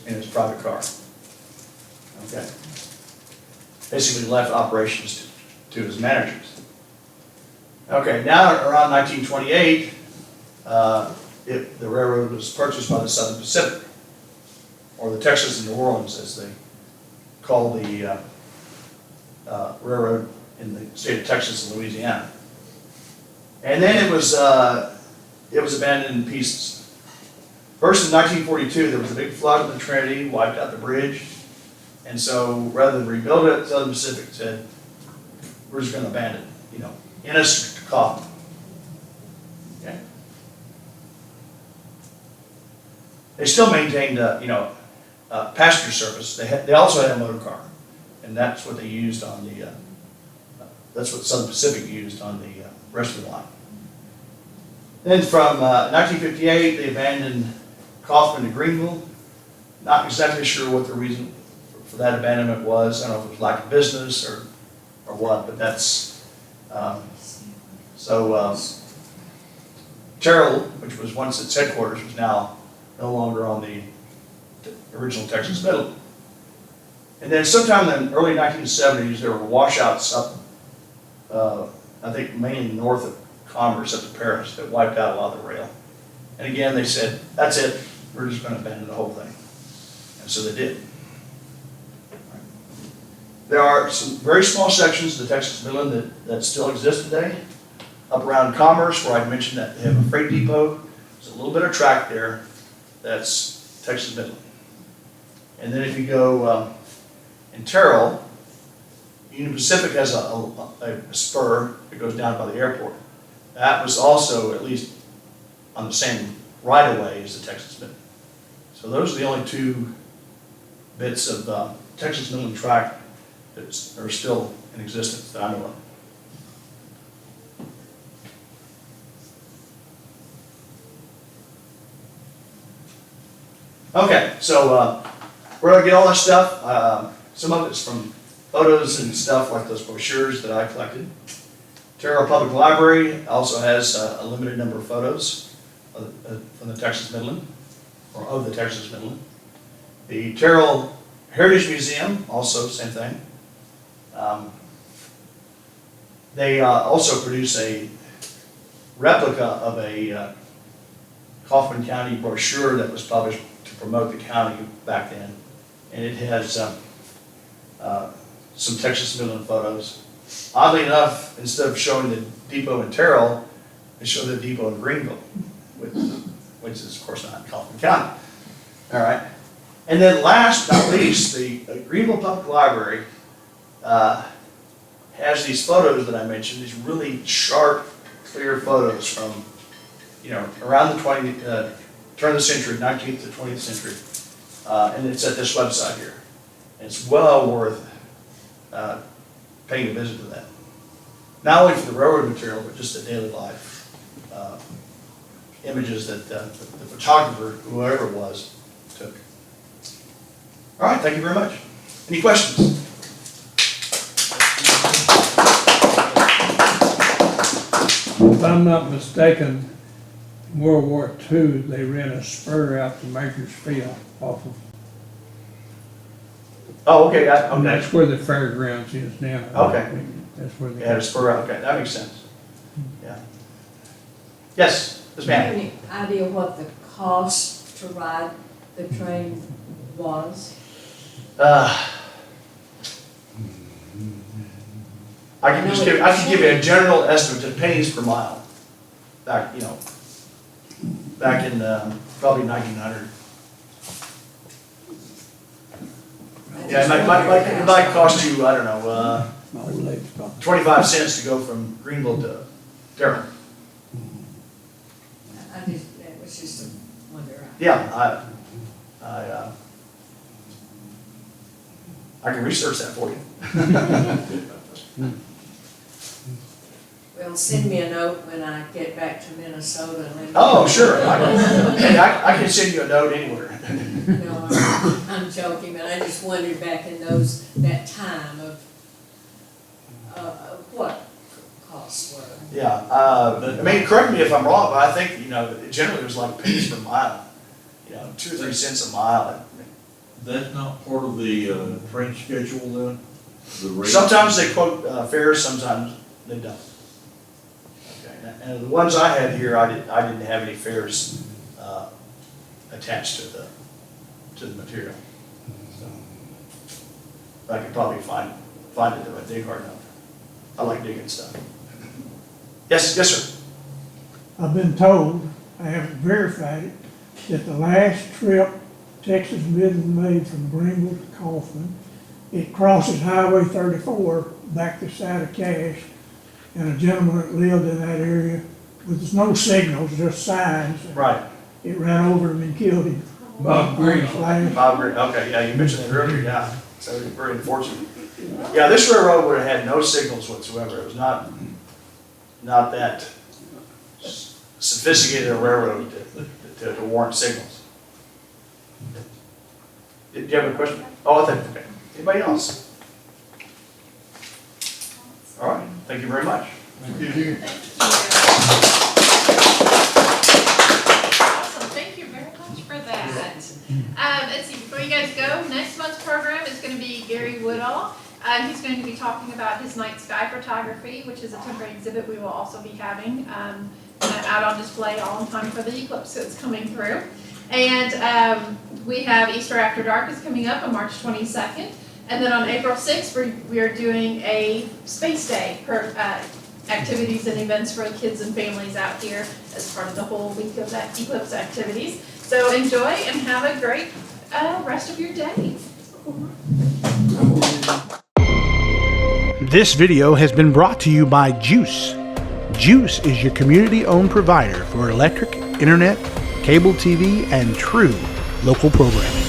in his private car. Okay. Basically left operations to his managers. Okay, now around 1928, the railroad was purchased by the Southern Pacific, or the Texas and New Orleans, as they call the railroad in the state of Texas and Louisiana. And then it was abandoned in pieces. First, in 1942, there was a big flood in the Trinity, wiped out the bridge, and so rather than rebuild it, Southern Pacific said, we're just going to abandon it, Ennis to Kaufman. Okay. They still maintained, passenger service. They also had a motor car, and that's what they used on the. That's what Southern Pacific used on the rest of the line. Then from 1958, they abandoned Kaufman to Greenville. Not exactly sure what the reason for that abandonment was. I don't know if it was lack of business or what, but that's Terrell, which was once its headquarters, was now no longer on the original Texas Midland. And then sometime in the early 1970s, there were washouts up, I think mainly north of Commerce up to Paris, that wiped out a lot of the rail. And again, they said, that's it, we're just going to abandon the whole thing. And so they did. There are some very small sections of the Texas Midland that still exist today. Up around Commerce, where I mentioned that they have a freight depot, there's a little bit of track there, that's Texas Midland. And then if you go in Terrell, Union Pacific has a spur that goes down by the airport. That was also at least on the same right-of-way as the Texas Midland. So those are the only 2 bits of Texas Midland track that are still in existence that I know of. Okay, so we're going to get all this stuff. Some of it's from photos and stuff like those brochures that I collected. Terrell Public Library also has a limited number of photos from the Texas Midland, or of the Texas Midland. The Terrell Heritage Museum, also same thing. They also produce a replica of a Kaufman County brochure that was published to promote the county back then. And it has some Texas Midland photos. Oddly enough, instead of showing the depot in Terrell, they show the depot in Greenville, which is, of course, not in Kaufman County. All right. And then last but not least, the Greenville Public Library has these photos that I mentioned, these really sharp, clear photos from, around the turn of the century, 19th to 20th century. And it's at this website here. And it's well worth paying a visit to that. Not only for the railroad material, but just the daily life images that the photographer, whoever it was, took. All right, thank you very much. Any questions? If I'm not mistaken, in World War II, they ran a spur out to Major's Field off of, Oh, okay, and okay. that's where the fairgrounds is now. Okay. That's where they. Yeah, the spur out, okay, that makes sense. Yeah. Yes, Do Ms. you have Manning. any idea what the cost to ride the train was? I can give you a general estimate of pennies per mile. Back in probably 1900. Yeah, it might cost you, I don't know, My old lady's got. 25 cents to go from Greenville to Durham. It was just a wonder. Yeah, I can research that for you. Well, send me a note when I get back to Minnesota and let me. Oh, sure. I can send you a note anywhere. No, I'm joking, but I just wondered back in that time of what costs were. Yeah, I mean, correct me if I'm wrong, but I think, generally it was like pennies per mile. 2 or 3 cents a mile. That's not part of the train schedule then? The rate? Sometimes they quote fares, sometimes they don't. Okay, and the ones I had here, I didn't have any fares attached to the material. So I could probably find it if I dig hard enough. I like digging stuff. Yes, sir. I've been told, I haven't verified it, that the last trip Texas Midland made from Greenville to Kaufman, it crosses Highway 34 back to side of Cache, and a gentleman that lived in that area with no signals, just signs. Right. It ran over him and killed him. Bob Green. Bob Green, okay, yeah, you mentioned that earlier, yeah. So it's very unfortunate. Yeah, this railroad would have had no signals whatsoever. It was not that sophisticated a railroad to warrant signals. Did you have a question? Oh, I think, okay. Anybody else? All right, thank you very much. Thank you. Awesome, thank you very much for that. Let's see, before you guys go, next month's program is going to be Gary Woodall. He's going to be talking about his night sky photography, which is a temporary exhibit we will also be having out on display all in time for the eclipse that's coming through. And we have Easter After Dark is coming up on March 22nd. And then on April 6th, we are doing a Space Day activities and events for the kids and families out here as part of the whole week of that eclipse activities. So enjoy and have a great rest of your day. This video has been brought to you by GEUS. GEUS is your community-owned provider for electric, internet, cable TV, and true local programming.